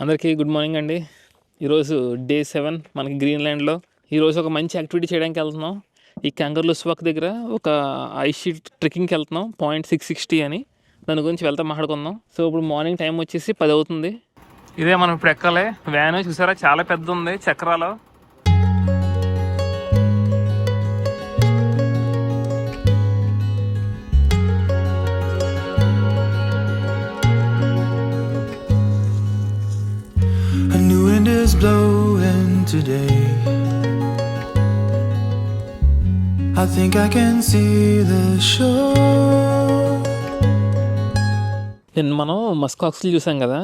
అందరికీ good morning అండి. ఈరోజు డే 7 మనకి గ్రీన్లాండ్లో. ఈరోజు ఒక మంచి యాక్టివిటీ చేయడానికి వెళ్తున్నాం. ఈ క్యాంగర్లూస్వాక్ దగ్గర ఒక ఐస్ షీట్ ట్రెక్కింగ్కి వెళ్తున్నాం. 660 అని, దాని గురించి వెళ్తా మాట్లాడుకుందాం. సో ఇప్పుడు మార్నింగ్ టైం వచ్చేసి 10 అవుతుంది. ఇదే మనం ఇప్పుడు ఎక్కాలి. వ్యాన్ చూసారా, చాలా పెద్ద ఉంది చక్రాలు. Blowing today, I think I can see the shore. నేను మనం మస్కాక్స్లు చూసాం కదా.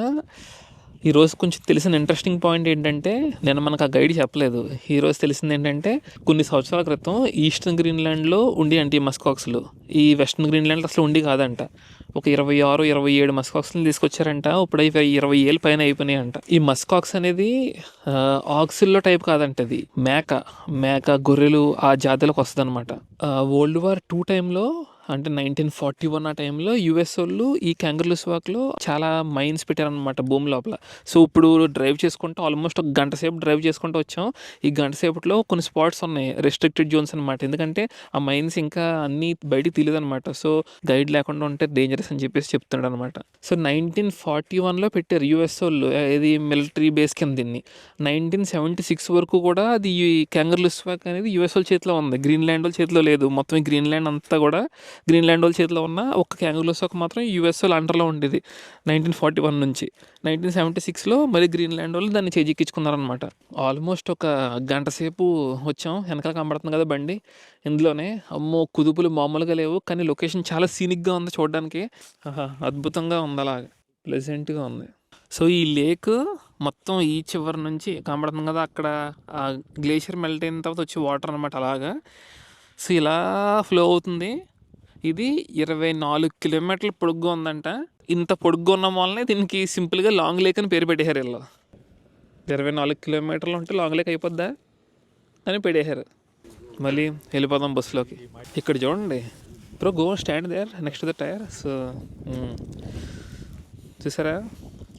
ఈరోజు కొంచెం తెలిసిన ఇంట్రెస్టింగ్ పాయింట్ ఏంటంటే, నేను మనకు ఆ గైడ్ చెప్పలేదు. ఈరోజు తెలిసింది ఏంటంటే, కొన్ని సంవత్సరాల క్రితం ఈస్టర్న్ గ్రీన్లాండ్లో ఉండి అంటే ఈ మస్కాక్స్లు, ఈ వెస్ట్రన్ గ్రీన్లాండ్లో అసలు ఉండి కాదంట. ఒక 26-27 మస్కాక్స్ని తీసుకొచ్చారంట. ఇప్పుడు 20 ఏళ్ళ పైన అయిపోయినాయి అంట. ఈ మస్కాక్స్ అనేది ఆక్సిల్లో టైప్ కాదంట, అది మేక గొర్రెలు ఆ జాతిలోకి వస్తుంది అనమాట. World War II టైంలో, అంటే 1941 ఆ టైంలో యుఎస్ వాళ్ళు ఈ క్యాంగర్లూస్వాక్లో చాలా మైన్స్ పెట్టారనమాట భూమి లోపల. సో ఇప్పుడు డ్రైవ్ చేసుకుంటూ ఆల్మోస్ట్ ఒక గంట సేపు డ్రైవ్ చేసుకుంటూ వచ్చాం. ఈ గంట సేపట్లో కొన్ని స్పాట్స్ ఉన్నాయి, రెస్ట్రిక్టెడ్ జోన్స్ అనమాట. ఎందుకంటే ఆ మైన్స్ ఇంకా అన్నీ బయటికి తెలియదు అనమాట. సో గైడ్ లేకుండా ఉంటే డేంజరస్ అని చెప్పేసి చెప్తున్నాడు అనమాట. సో 1941లో పెట్టారు యుఎస్ వాళ్ళు, ఇది మిలిటరీ బేస్ కింద దీన్ని. 1976 వరకు కూడా అది క్యాంగర్లూస్వాక్ అనేది యుఎస్ వాళ్ళ చేతిలో ఉంది, గ్రీన్లాండ్ వాళ్ళ చేతిలో లేదు. మొత్తం ఈ గ్రీన్లాండ్ అంతా కూడా గ్రీన్లాండ్ వాళ్ళ చేతిలో ఉన్న ఒక క్యాంగర్లూస్వాక్ మాత్రం యుఎస్ వాళ్ళ అండర్లో ఉండేది 1941 నుంచి. 1976లో మరి గ్రీన్లాండ్ వాళ్ళు దాన్ని చేజిక్కించుకున్నారనమాట. ఆల్మోస్ట్ ఒక గంట సేపు వచ్చాం. వెనకాల కనబడుతుంది కదా బండి, ఇందులోనే. అమ్మో, కుదుపులు మామూలుగా లేవు, కానీ లొకేషన్ చాలా సీనిక్గా ఉంది చూడడానికి. అద్భుతంగా ఉంది, అలాగా ప్లెజెంట్గా ఉంది. సో ఈ లేక్ మొత్తం ఈ చివరి నుంచి కనబడుతుంది కదా, అక్కడ గ్లేషియర్ మెల్ట్ అయిన తర్వాత వచ్చే వాటర్ అనమాట. అలాగా సో ఇలా ఫ్లో అవుతుంది. ఇది 24 కిలోమీటర్ల పొడుగ్గా ఉందంట. ఇంత పొడుగ్గా ఉన్న వల్లనే దీనికి సింపుల్గా లాంగ్ లేక్ అని పేరు పెట్టేశారు వీళ్ళు. 24 కిలోమీటర్లు ఉంటే లాంగ్ లేక్ అయిపోద్దా అని పెట్టేశారు. మళ్ళీ వెళ్ళిపోదాం బస్సులోకి. ఇక్కడ చూడండి bro, go stand there next the tyre. So చూసారా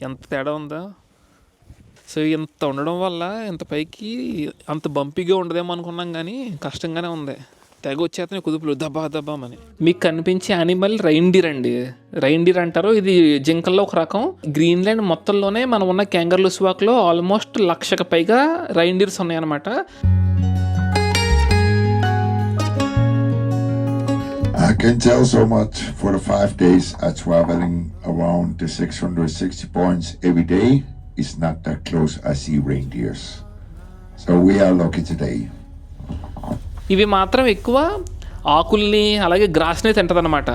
ఎంత తేడా ఉందా. సో ఇంత ఉండడం వల్ల ఇంత పైకి అంత బంపీగా ఉండదేమో అనుకున్నాం, కానీ కష్టంగానే ఉంది. తెగ వచ్చేతనే కుదుపులు దబామని. మీకు కనిపించే యానిమల్ రైన్డీర్ అండి. రైన్డీర్ అంటారు, ఇది జింకల్లో ఒక రకం. గ్రీన్లాండ్ మొత్తంలోనే మనం ఉన్న క్యాంగర్లూస్వాక్లో ఆల్మోస్ట్ 1,00,000కి పైగా రైన్డీర్స్ ఉన్నాయన్నమాట. I can tell so much. For the 5 days traveling around the 660 points every day, it's not that close I see reindeers. So we are lucky today. ఇవి మాత్రం ఎక్కువ ఆకుల్ని అలాగే గ్రాస్ని తింటది అనమాట.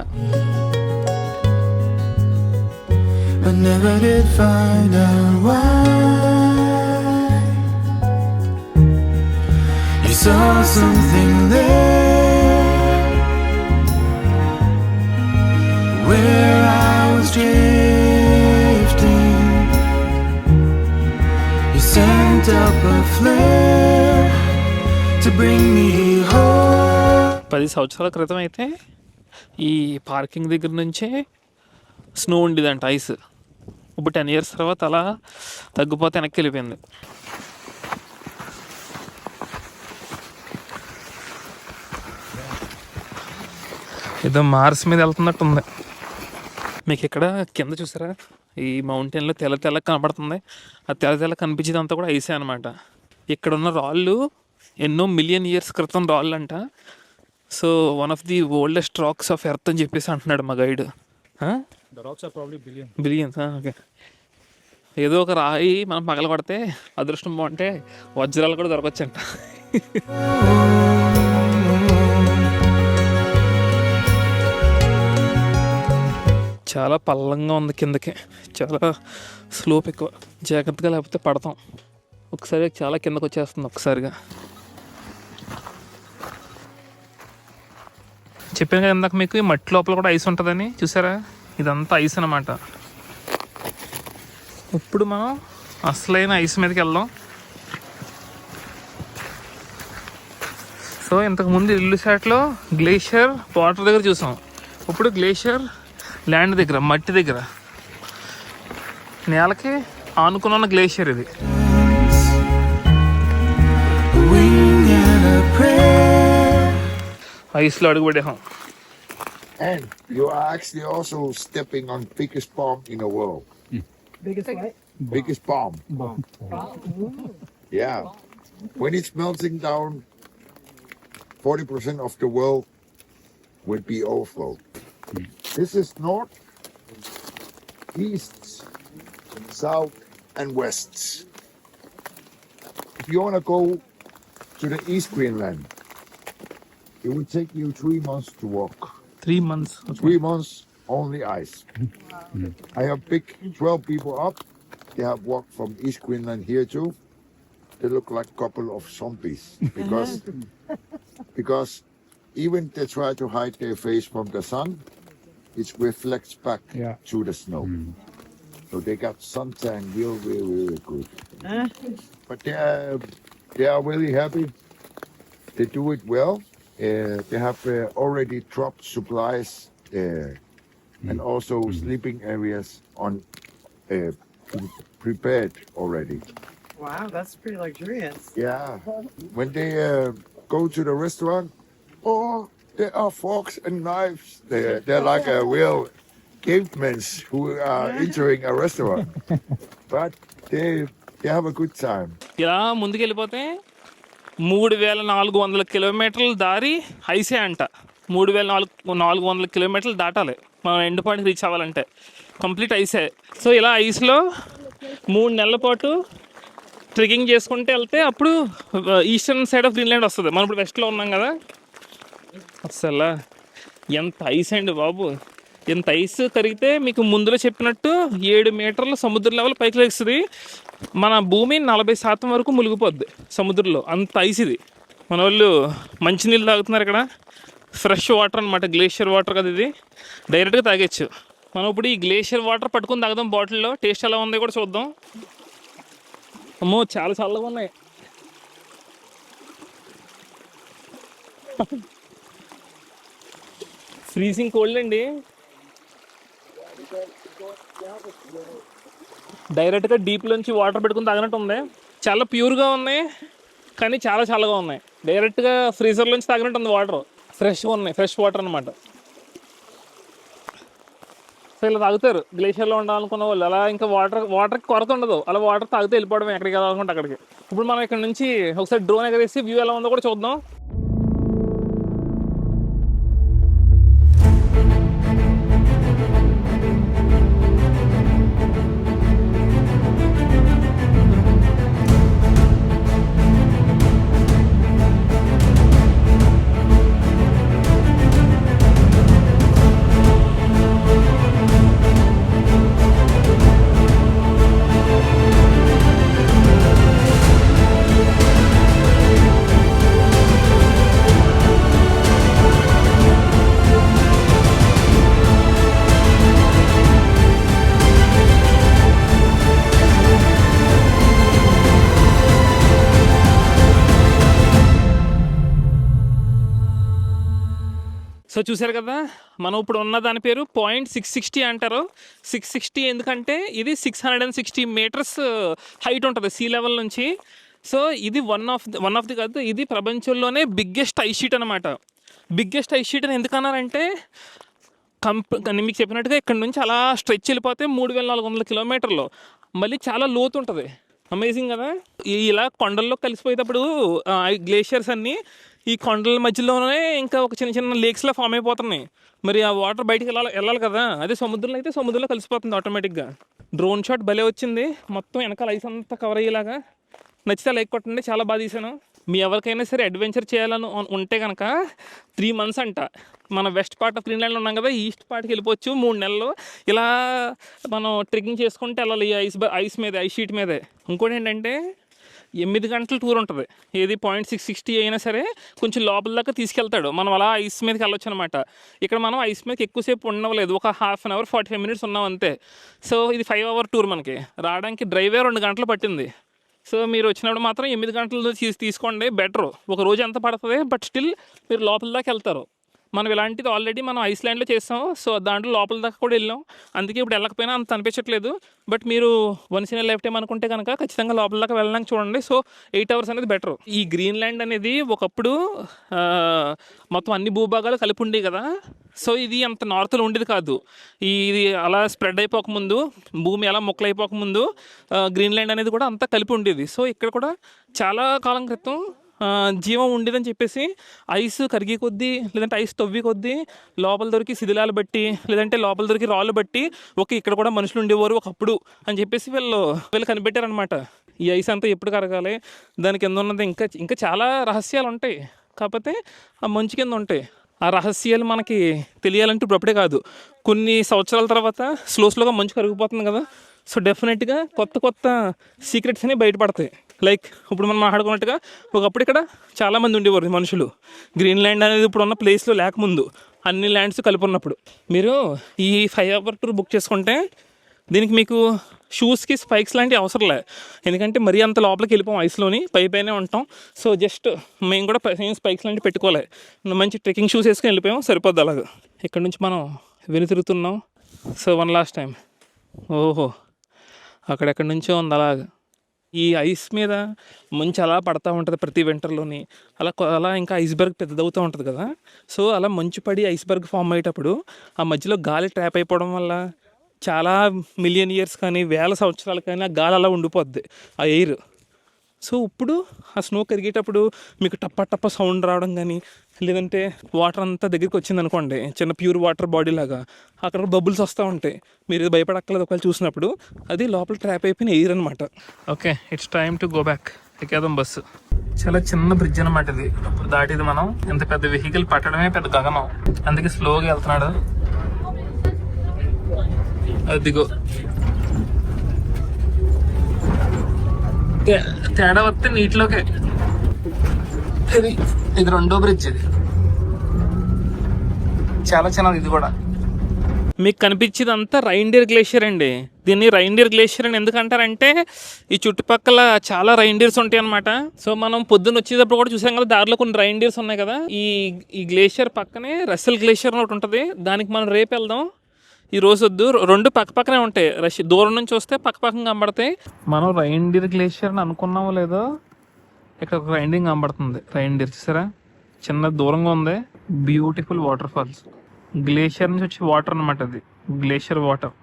To bring me home. 10 సంవత్సరాల క్రితం అయితే ఈ పార్కింగ్ దగ్గర నుంచే స్నో ఉండేదంట, ఐస్. ఇప్పుడు 10 years తర్వాత అలా తగ్గిపోతే వెనక్కి వెళ్ళిపోయింది. ఏదో మార్స్ మీద వెళ్తున్నట్టు ఉంది. మీకు ఇక్కడ కింద చూసారా, ఈ మౌంటైన్లో తెల్ల కనబడుతుంది. ఆ తెల్ల కనిపించేదంతా కూడా ఐసే అనమాట. ఇక్కడ ఉన్న రాళ్ళు ఎన్నో మిలియన్ ఇయర్స్ క్రితం రాళ్ళు అంట. So one of the oldest rocks of earth అని చెప్పేసి అంటున్నాడు మా గైడ్. బిలియన్స్. ఓకే. ఏదో ఒక రాయి మనం పగల కొడితే అదృష్టం బాగుంటే వజ్రాలు కూడా దొరకచ్చంట. చాలా పల్లంగా ఉంది కిందకి, చాలా స్లోప్ ఎక్కువ. జాగ్రత్తగా లేకపోతే పడతాం. ఒకసారి చాలా కిందకు వచ్చేస్తుంది ఒకసారిగా. చెప్పాను కదా ఇందాక మీకు, ఈ మట్టి లోపల కూడా ఐస్ ఉంటుందని. చూసారా, ఇదంతా ఐస్ అన్నమాట. ఇప్పుడు మనం అసలైన ఐస్ మీదకి వెళ్దాం. సో ఇంతకుముందు ఇల్లుసాట్లో గ్లేషియర్ వాటర్ దగ్గర చూసాం, ఇప్పుడు గ్లేషియర్ ల్యాండ్ దగ్గర, మట్టి దగ్గర. నేలకి ఆనుకున్న గ్లేషియర్ ఇది. a wing and a prayer. ఐస్లో అడుగు పెట్టేసాం. And you are actually also stepping on biggest bomb in the world. Biggest what? Biggest bomb. Yeah. When it's melting down, 40% of the world will be overflow. This is north, east, south, and west. If you want to go to the East Greenland, it will take you 3 months to walk. 3 months. 3 months, only ice. I have picked 12 people up. They have walked from East Greenland here too. They look like a couple of zombies because even they try to hide their face from the sun, it reflects back to the snow. So they got suntan really good. But they are really happy. They do it well. They have already dropped supplies and also sleeping areas on prepared already. Wow, that's pretty luxurious. Yeah. When they go to the restaurant, oh, there are forks and knives. They're like a real cavemen who are entering a restaurant. But they have a good time. ఇలా ముందుకెళ్ళిపోతే 3,400 కిలోమీటర్ల దారి ఐసే అంట. 3,400 కిలోమీటర్లు దాటాలి మనం end point reach అవ్వాలంటే. Complete ఐసే. So ఇలా ఐస్లో 3 నెలల పాటు ట్రెక్కింగ్ చేసుకుంటే వెళ్తే అప్పుడు ఈస్టర్న్ సైడ్ ఆఫ్ గ్రీన్లాండ్ వస్తుంది. మనం ఇప్పుడు వెస్ట్లో ఉన్నాం కదా. అసలు ఎంత ఐస్ అండి బాబు. ఎంత ఐస్ కరిగితే మీకు ముందులో చెప్పినట్టు 7 మీటర్ల సముద్ర లెవెల్ పైకి లేస్తుంది. మన భూమి 40% వరకు మునిగిపోద్ది సముద్రంలో. అంత ఐస్ ఇది. మన వాళ్ళు మంచినీళ్ళు తాగుతున్నారు ఇక్కడ. ఫ్రెష్ వాటర్ అనమాట, గ్లేషియర్ వాటర్ కదా ఇది. డైరెక్ట్గా తాగొచ్చు. మనం ఇప్పుడు ఈ గ్లేషియర్ వాటర్ పట్టుకుని తాగుదాం బాటిల్లో. టేస్ట్ ఎలా ఉందో కూడా చూద్దాం. అమ్మో చాలా చల్లగా ఉన్నాయి. ఫ్రీజింగ్ కోల్డ్ అండి. డైరెక్ట్గా డీప్లోంచి వాటర్ పెట్టుకుని తాగినట్టు ఉంది. చాలా ప్యూర్గా ఉన్నాయి కానీ చాలా చల్లగా ఉన్నాయి. డైరెక్ట్గా ఫ్రీజర్లోంచి తాగినట్టు ఉంది వాటర్. ఫ్రెష్గా ఉన్నాయి, ఫ్రెష్ వాటర్ అనమాట. సో ఇలా తాగుతారు గ్లేషియర్లో ఉండాలనుకున్న వాళ్ళు. అలా ఇంకా వాటర్కి కొరత ఉండదు. అలా వాటర్ తాగితే వెళ్ళిపోవడం ఎక్కడికి వెళ్ళాలనుకుంటే అక్కడికి. ఇప్పుడు మనం ఇక్కడ నుంచి ఒకసారి డ్రోన్ ఎగరేసి వ్యూ ఎలా ఉందో కూడా చూద్దాం. సో చూసారు కదా, మనం ఇప్పుడు ఉన్న దాని పేరు .660 అంటారు. 660 ఎందుకంటే ఇది 660 మీటర్స్ హైట్ ఉంటుంది సీ లెవెల్ నుంచి. సో ఇది వన్ ఆఫ్ ది కాదు, ఇది ప్రపంచంలోనే బిగ్గెస్ట్ ఐస్ షీట్ అనమాట. బిగ్గెస్ట్ ఐస్ షీట్ అని ఎందుకన్నారంటే మీకు చెప్పినట్టుగా ఇక్కడ నుంచి అలా స్ట్రెచ్ వెళ్ళిపోతే 3,400 కిలోమీటర్లు. మళ్ళీ చాలా లోతు ఉంటుంది. అమేజింగ్ కదా. ఇలా కొండల్లో కలిసిపోయేటప్పుడు గ్లేషియర్స్ అన్నీ ఈ కొండల మధ్యలోనే ఇంకా ఒక చిన్న చిన్న లేక్స్లో ఫామ్ అయిపోతున్నాయి. మరి ఆ వాటర్ బయటికి వెళ్ళాలి కదా. అదే సముద్రంలో అయితే సముద్రంలో కలిసిపోతుంది ఆటోమేటిక్గా. డ్రోన్ షాట్ భలే వచ్చింది. మొత్తం వెనకాల ఐస్ అంతా కవర్ అయ్యేలాగా. నచ్చితే లైక్ కొట్టండి, చాలా బాగా తీసాను. మీ ఎవరికైనా సరే అడ్వెంచర్ చేయాలని ఉంటే కనుక 3 months అంట. మన వెస్ట్ పార్ట్ ఆఫ్ గ్రీన్లాండ్లో ఉన్నాం కదా, ఈస్ట్ పార్ట్కి వెళ్ళిపోవచ్చు. 3 నెలలు ఇలా మనం ట్రెక్కింగ్ చేసుకుంటే వెళ్ళాలి ఈ ఐస్ షీట్ మీదే. ఇంకోటి ఏంటంటే 8 గంటల టూర్ ఉంటుంది. ఏది .660 అయినా సరే కొంచెం లోపల దాకా తీసుకెళ్తాడు. మనం అలా ఐస్ మీదకి వెళ్ళొచ్చు అనమాట. ఇక్కడ మనం ఐస్ మీదకి ఎక్కువసేపు ఉండవలేదు, ఒక 1/2 hour 45 minutes ఉన్నాం అంతే. సో ఇది 5 hour టూర్. మనకి రావడానికి డ్రైవే 2 గంటలు పట్టింది. సో మీరు వచ్చినప్పుడు మాత్రం 8 గంటలు తీసుకోండి, బెటరు. ఒక రోజు ఎంత పడుతుంది, బట్ స్టిల్ మీరు లోపల దాకా వెళ్తారు. మనం ఇలాంటిది ఆల్రెడీ మనం ఐస్లాండ్లో చేస్తాం. సో దాంట్లో లోపల దాకా కూడా వెళ్ళాం. అందుకే ఇప్పుడు వెళ్ళకపోయినా అంత అనిపించట్లేదు. బట్ మీరు వన్స్ ఇన్ లైఫ్ టైం అనుకుంటే కనుక ఖచ్చితంగా లోపల దాకా వెళ్ళడానికి చూడండి. సో 8 hours అనేది బెటర్. ఈ గ్రీన్లాండ్ అనేది ఒకప్పుడు మొత్తం అన్ని భూభాగాలు కలిపి ఉండేవి కదా. సో ఇది అంత నార్త్లో ఉండేది కాదు. ఇది అలా స్ప్రెడ్ అయిపోకముందు, భూమి అలా మొక్కలైపోకముందు గ్రీన్లాండ్ అనేది కూడా అంతా కలిపి ఉండేది. సో ఇక్కడ కూడా చాలా కాలం క్రితం జీవం ఉండేదని చెప్పేసి ఐస్ కరిగి కొద్దీ, లేదంటే ఐస్ తవ్వి కొద్దీ లోపల దొరికి శిథిలాలు బట్టి, లేదంటే లోపల దొరికి రాళ్ళు బట్టి ఓకే ఇక్కడ కూడా మనుషులు ఉండేవారు ఒకప్పుడు అని చెప్పేసి వీళ్ళు కనిపెట్టారనమాట. ఈ ఐస్ అంతా ఎప్పుడు కరగాలి, దాని కింద ఉన్నది ఇంకా చాలా రహస్యాలు ఉంటాయి. కాకపోతే ఆ మంచు కింద ఉంటాయి. ఆ రహస్యాలు మనకి తెలియాలంటే ఇప్పుడే కాదు, కొన్ని సంవత్సరాల తర్వాత స్లోగా మంచు కరిగిపోతుంది కదా. సో డెఫినెట్గా కొత్త సీక్రెట్స్ అనేవి బయటపడతాయి. లైక్ ఇప్పుడు మనం మాట్లాడుకున్నట్టుగా ఒకప్పుడు ఇక్కడ చాలామంది ఉండేవారు మనుషులు. గ్రీన్లాండ్ అనేది ఇప్పుడు ఉన్న ప్లేస్లో లేకముందు, అన్ని ల్యాండ్స్ కలిపి ఉన్నప్పుడు. మీరు ఈ 5 hour టూర్ బుక్ చేసుకుంటే దీనికి మీకు షూస్కి స్పైక్స్ లాంటివి అవసరం లే. ఎందుకంటే మరీ అంత లోపలికి వెళ్ళిపోం, ఐస్లోని పైనే ఉంటాం. సో జస్ట్ మేము కూడా స్పైక్స్ లాంటివి పెట్టుకోలే, మంచి ట్రెక్కింగ్ షూస్ వేసుకొని వెళ్ళిపోయాం, సరిపోద్ది. అలాగా ఇక్కడ నుంచి మనం వెనుతిరుగుతున్నాం. సో వన్ లాస్ట్ టైం ఓహో అక్కడెక్కడి నుంచో ఉంది అలాగా. ఈ ఐస్ మీద మంచు అలా పడతా ఉంటుంది ప్రతి వింటర్లోని. అలా ఇంకా ఐస్బర్గ్ పెద్దదవుతూ ఉంటుంది కదా. సో అలా మంచు పడి ఐస్బర్గ్ ఫామ్ అయ్యేటప్పుడు ఆ మధ్యలో గాలి ట్రాప్ అయిపోవడం వల్ల చాలా మిలియన్ ఇయర్స్ కానీ వేల సంవత్సరాలు కానీ ఆ గాలి అలా ఉండిపోద్ది, ఆ ఎయిర్. సో ఇప్పుడు ఆ స్నో కరిగేటప్పుడు మీకు టప్ప సౌండ్ రావడం కానీ, లేదంటే వాటర్ అంతా దగ్గరికి వచ్చింది అనుకోండి, చిన్న ప్యూర్ వాటర్ బాడీ లాగా అక్కడ బబుల్స్ వస్తూ ఉంటాయి. మీరు భయపడక్కర్లేదు ఒకవేళ చూసినప్పుడు, అది లోపల ట్రాప్ అయిపోయిన ఎయిర్ అనమాట. Okay, it's time to go back. ఎక్కేదాం బస్సు. చాలా చిన్న బ్రిడ్జ్ అనమాట ఇది. ఇప్పుడు దాటిది మనం. ఇంత పెద్ద వెహికల్ పట్టడమే పెద్ద గగనం, అందుకే స్లోగా వెళ్తున్నాడు. అదిగో తేడా వస్తే నీటిలోకే. ఇది రెండో బ్రిడ్జ్. ఇది చాలా చిన్నది. ఇది కూడా మీకు కనిపించేది అంతా రైన్డియర్ గ్లేషియర్ అండి. దీన్ని రైన్డియర్ గ్లేషియర్ అని ఎందుకంటారంటే ఈ చుట్టుపక్కల చాలా రైన్డియర్స్ ఉంటాయి అనమాట. సో మనం పొద్దున్న వచ్చేటప్పుడు కూడా చూసాం కదా, దారిలో కొన్ని రైన్డియర్స్ ఉన్నాయి కదా. ఈ గ్లేషియర్ పక్కనే రస్సెల్ గ్లేషియర్ ఒకటి ఉంటుంది. దానికి మనం రేపు వెళ్దాం, ఈ రోజు వద్దు. రెండు పక్కనే ఉంటాయి. దూరం నుంచి వస్తే పక్కపక్కన కనబడతాయి. మనం రైన్డియర్ గ్లేషియర్ అని అనుకున్నామో లేదో, ఇక్కడ ఒక రైన్డియర్ కనబడుతుంది. రైన్డియర్ చూసారా, చిన్న దూరంగా ఉంది. Beautiful water falls. గ్లేషియర్ నుంచి వచ్చే వాటర్ అనమాట, అది గ్లేషియర్ వాటర్.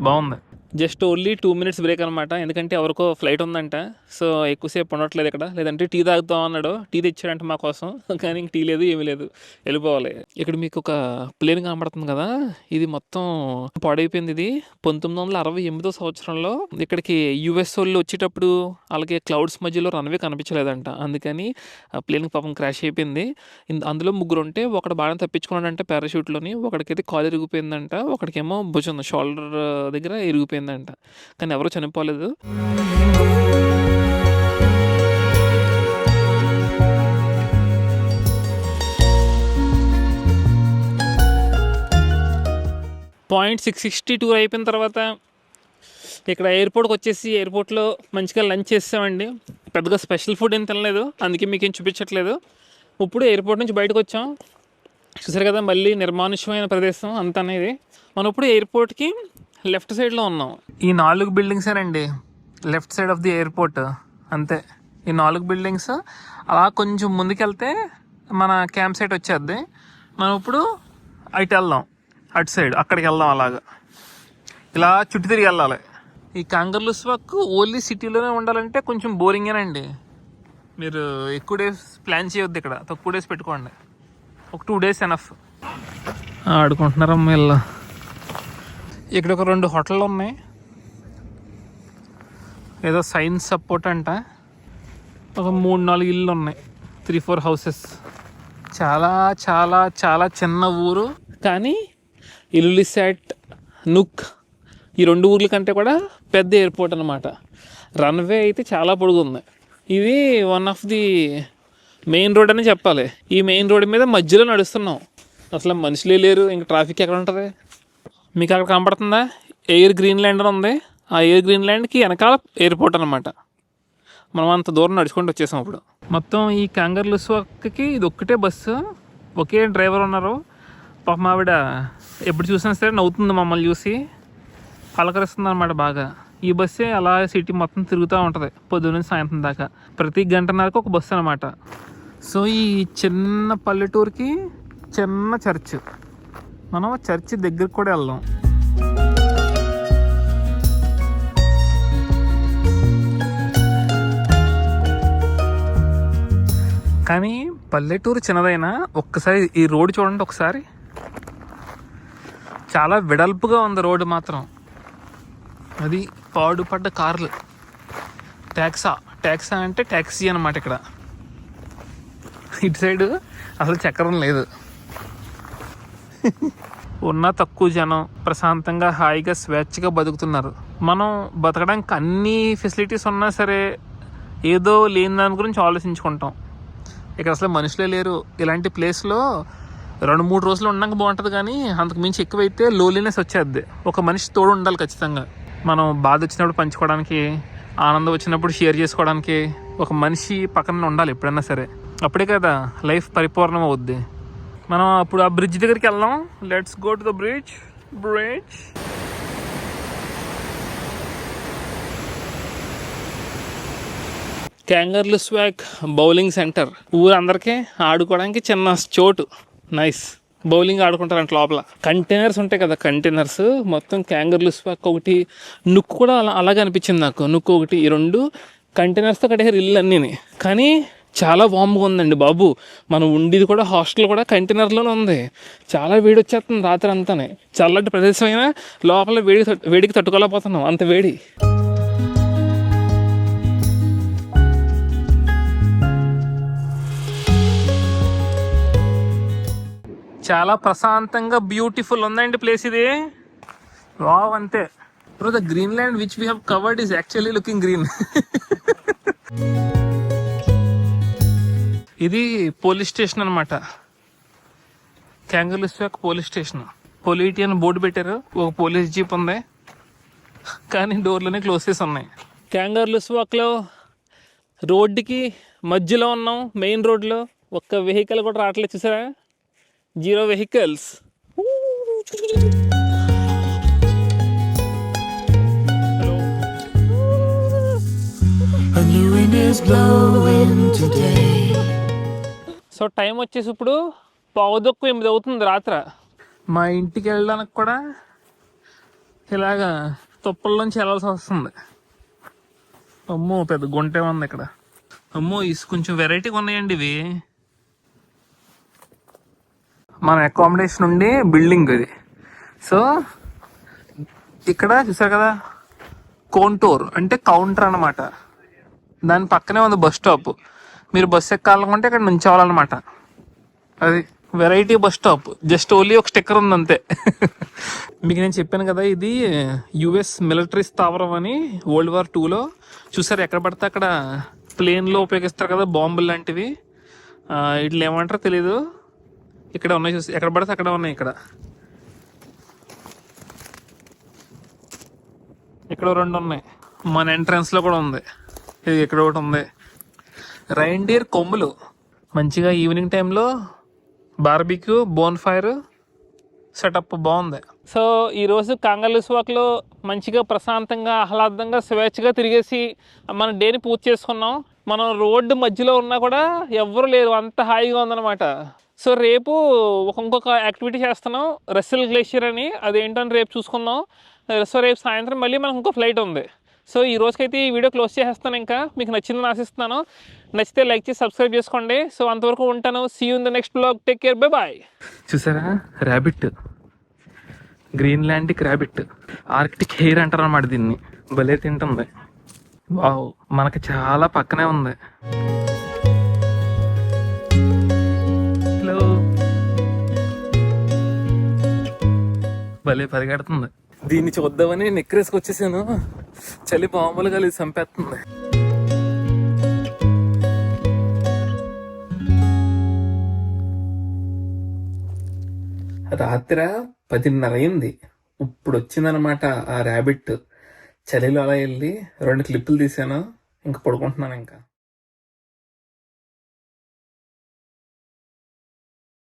బాగుంది. జస్ట్ ఓన్లీ 2 minutes బ్రేక్ అనమాట. ఎందుకంటే ఎవరికో ఫ్లైట్ ఉందంట. సో ఎక్కువసేపు ఉండట్లేదు ఇక్కడ. లేదంటే టీ తాగుతాం అన్నాడు, టీ తెచ్చాడంట మా కోసం. కానీ ఇంక టీ లేదు, ఏమీ లేదు, వెళ్ళిపోవాలి. ఇక్కడ మీకు ఒక ప్లేన్ కనబడుతుంది కదా, ఇది మొత్తం పాడైపోయింది. ఇది 1968 సంవత్సరంలో ఇక్కడికి యుఎస్ వాళ్ళు వచ్చేటప్పుడు అలాగే క్లౌడ్స్ మధ్యలో రన్వే కనిపించలేదంట. అందుకని ఆ ప్లేన్ పాపం క్రాష్ అయిపోయింది. అందులో 3 ఉంటే ఒకడు బాగా తప్పించుకున్నాడంట పారాషూట్లోని. ఒకడికైతే కాలు ఇరిగిపోయిందంట, ఒకడికేమో భుజం షోల్డర్ దగ్గర ఇరిగిపోయిందంట. కానీ ఎవరు చనిపోలేదు. పాయింట్ 660 టూర్ అయిపోయిన తర్వాత ఇక్కడ ఎయిర్పోర్ట్కి వచ్చేసి ఎయిర్పోర్ట్లో మంచిగా లంచ్ చేసామండి. పెద్దగా స్పెషల్ ఫుడ్ ఏం తినలేదు, అందుకే మీకు ఏం చూపించట్లేదు. ఇప్పుడు ఎయిర్పోర్ట్ నుంచి బయటకు వచ్చాం. చూసారు కదా, మళ్ళీ నిర్మానుష్యమైన ప్రదేశం అంత అనేది. మనం ఇప్పుడు ఎయిర్పోర్ట్కి లెఫ్ట్ సైడ్లో ఉన్నాం. ఈ 4 బిల్డింగ్సేనండి left side of the airport. అంతే, ఈ 4 బిల్డింగ్స్. అలా కొంచెం ముందుకెళ్తే మన క్యాంప్ సైట్ వచ్చేద్ది. మనం ఇప్పుడు అటు వెళ్దాం, అటు సైడ్ అక్కడికి వెళ్దాం. అలాగా ఇలా చుట్టూ తిరిగి వెళ్ళాలి. ఈ కాంగర్లూస్వాక్ ఓన్లీ సిటీలోనే ఉండాలంటే కొంచెం బోరింగేనండి. మీరు ఎక్కువ డేస్ ప్లాన్ చేయొద్దు, ఇక్కడ తక్కువ డేస్ పెట్టుకోండి. ఒక 2 days ఎనఫ్. ఆడుకుంటున్నారమ్మ వీళ్ళు. ఇక్కడ ఒక 2 హోటళ్ళు ఉన్నాయి. ఏదో సైన్స్ సపోర్ట్ అంట. ఒక 3-4 ఇళ్ళు ఉన్నాయి, 3-4 houses. చాలా చాలా చాలా చిన్న ఊరు, కానీ ఇల్లులిసాట్, నుక్ ఈ 2 ఊర్ల కంటే కూడా పెద్ద ఎయిర్పోర్ట్ అనమాట. రన్వే అయితే చాలా పొడుగుంది. ఇది one of the main road అని చెప్పాలి. ఈ మెయిన్ రోడ్ మీద మధ్యలో నడుస్తున్నాం. అసలు మనుషులే లేరు, ఇంకా ట్రాఫిక్ ఎక్కడ ఉంటుంది. మీకు అక్కడ కనపడుతుందా, ఎయిర్ గ్రీన్లాండ్ అని ఉంది. ఆ ఎయిర్ గ్రీన్లాండ్కి వెనకాల ఎయిర్పోర్ట్ అనమాట. మనం అంత దూరం నడుచుకుంటూ వచ్చేసాం. ఇప్పుడు మొత్తం ఈ కాంగర్లూస్వాక్కి ఇది ఒక్కటే బస్సు. ఒకే డ్రైవర్ ఉన్నారు. పాపం ఆవిడ ఎప్పుడు చూసినా సరే నవ్వుతుంది, మమ్మల్ని చూసి పలకరిస్తుంది అనమాట బాగా. ఈ బస్సే అలా సిటీ మొత్తం తిరుగుతూ ఉంటుంది పొద్దున్న నుంచి సాయంత్రం దాకా. ప్రతి గంటన్నరకు ఒక బస్సు అనమాట. సో ఈ చిన్న పల్లెటూరుకి చిన్న చర్చ్, మనం చర్చ్ దగ్గరికి కూడా వెళ్దాం. కానీ పల్లెటూరు చిన్నదైనా ఒక్కసారి ఈ రోడ్డు చూడండి ఒకసారి. చాలా వెడల్పుగా ఉంది రోడ్డు మాత్రం. అది పాడుపడ్డ కార్లు. ట్యాక్సా అంటే ట్యాక్సీ అన్నమాట. ఇక్కడ ఇటు సైడ్ అసలు చక్రం లేదు. ఉన్న తక్కువ జనం ప్రశాంతంగా హాయిగా స్వేచ్ఛగా బతుకుతున్నారు. మనం బతకడానికి అన్ని ఫెసిలిటీస్ ఉన్నా సరే ఏదో లేని దాని గురించి ఆలోచించుకుంటాం. ఇక్కడ అసలు మనుషులే లేరు. ఇలాంటి ప్లేస్లో 2-3 రోజులు ఉండడానికి బాగుంటుంది, కానీ అంతకు మించి ఎక్కువైతే లోలీనెస్ వచ్చేద్ది. ఒక మనిషి తోడు ఉండాలి ఖచ్చితంగా. మనం బాధ వచ్చినప్పుడు పంచుకోవడానికి, ఆనందం వచ్చినప్పుడు షేర్ చేసుకోవడానికి ఒక మనిషి పక్కన ఉండాలి ఎప్పుడైనా సరే. అప్పుడే కదా లైఫ్ పరిపూర్ణం అవుద్ది. మనం అప్పుడు ఆ బ్రిడ్జ్ దగ్గరికి వెళ్దాం. Let's go to the bridge. క్యాంగర్లుస్వాక్ బౌలింగ్ సెంటర్. ఊరందరికీ ఆడుకోవడానికి చిన్న చోటు. నైస్. బౌలింగ్ ఆడుకుంటారంట లోపల. కంటైనర్స్ ఉంటాయి కదా, కంటైనర్స్ మొత్తం క్యాంగర్లుస్వాక్ ఒకటి, నుక్కు కూడా అలాగే అనిపించింది నాకు. నుక్కు ఒకటి, ఈ 2 కంటైనర్స్తో కట్టేసారు ఇల్లు అన్నీని. కానీ చాలా వామ్గా ఉందండి బాబు. మనం ఉండేది కూడా హాస్టల్ కూడా కంటైనర్లోనే ఉంది. చాలా వేడి వచ్చేస్తుంది రాత్రి అంతానే. చల్లటి ప్రదేశం అయినా లోపల వేడికి తట్టుకోలేకపోతున్నాం, అంత వేడి. చాలా ప్రశాంతంగా బ్యూటిఫుల్ ఉందండి ప్లేస్ ఇది. వావ్, అంతే. Bro, the Greenland which we have covered is actually looking green. ఇది పోలీస్ స్టేషన్ అనమాట. క్యాంగర్లుస్వాక్ పోలీస్ స్టేషన్. పొలిటీ అని బోర్డు పెట్టారు. ఒక పోలీస్ జీప్ ఉంది, కానీ డోర్లోనే క్లోజ్ చేసి ఉన్నాయి. క్యాంగర్లుస్వాక్లో రోడ్డుకి మధ్యలో ఉన్నాం, మెయిన్ రోడ్లో. ఒక్క వెహికల్ కూడా రావట్లేదు, చూసారా? 0 vehicles. A new wind is blowing today. So time వచ్చేసి ఇప్పుడు 7:15 అవుతుంది రాత్రి. మా ఇంటికి వెళ్ళడానికి కూడా ఇలాగా తుప్పల్లోంచి వెళ్ళాల్సి వస్తుంది. అమ్మో, పెద్ద గుంటే ఉంది ఇక్కడ. అమ్మో, కొంచెం వెరైటీగా ఉన్నాయండి ఇవి. మన అకామిడేషన్ ఉండే బిల్డింగ్ ఇది. సో ఇక్కడ చూసారు కదా, కోంటోర్ అంటే కౌంటర్ అనమాట. దాని పక్కనే ఉంది బస్ స్టాప్. మీరు బస్సు ఎక్కాలనుకుంటే ఇక్కడ నుంచోవాలన్నమాట. అది variety bus stop. Just only ఒక స్టిక్కర్ ఉంది అంతే. మీకు నేను చెప్పాను కదా, ఇది US మిలిటరీ స్థావరం అని. World War II చూసారు, ఎక్కడ పడితే అక్కడ ప్లేన్లో ఉపయోగిస్తారు కదా బాంబులు లాంటివి. ఇట్లా ఏమంటారో తెలీదు. ఇక్కడ ఉన్నాయి, చూసి ఎక్కడ పడితే అక్కడ ఉన్నాయి. ఇక్కడ 2 ఉన్నాయి. మన ఎంట్రన్స్లో కూడా ఉంది. ఇది ఇక్కడ ఒకటి ఉంది. రైన్డీర్ కొమ్ములు. మంచిగా ఈవినింగ్ టైంలో బార్బిక్యూ, బోన్ ఫైర్ సెటప్ బాగుంది. సో ఈరోజు క్యాంగర్లుస్వాక్లో మంచిగా ప్రశాంతంగా ఆహ్లాదంగా స్వేచ్ఛగా తిరిగేసి మన డేని పూర్తి చేసుకున్నాం. మనం రోడ్డు మధ్యలో ఉన్నా కూడా ఎవ్వరు లేరు, అంత హాయిగా ఉందన్నమాట. సో రేపు ఇంకొక యాక్టివిటీ చేస్తున్నాం, రస్సెల్ గ్లేషియర్ అని. అదేంటని రేపు చూసుకుందాం. సో రేపు సాయంత్రం మళ్ళీ మనకు ఇంకో ఫ్లైట్ ఉంది. సో ఈ రోజుకైతే ఈ వీడియో క్లోజ్ చేసేస్తాను. ఇంకా మీకు నచ్చిందని ఆశిస్తున్నాను. నచ్చితే లైక్ చేసి సబ్స్క్రైబ్ చేసుకోండి. సో అంతవరకు ఉంటాను. See you in the next blog. Take care, bye bye. చూసారా, rabbit, Greenlandic rabbit, Arctic hare అంటారు అన్నమాట దీన్ని. భలే తింటుంది. వావ్, మనకి చాలా పక్కనే ఉంది. హలో, భలే పరిగెడుతుంది. దీన్ని చూద్దామని నెక్రేసుకు వచ్చేసాను. చలి మామూలుగా లేదు, చంపేస్తుంది. రాత్రి 10:30 అయింది. ఇప్పుడు వచ్చిందనమాట ఆ ర్యాబిట్. చలిలో అలా వెళ్ళి 2 క్లిప్పులు తీసాను. ఇంకా పడుకుంటున్నాను ఇంకా.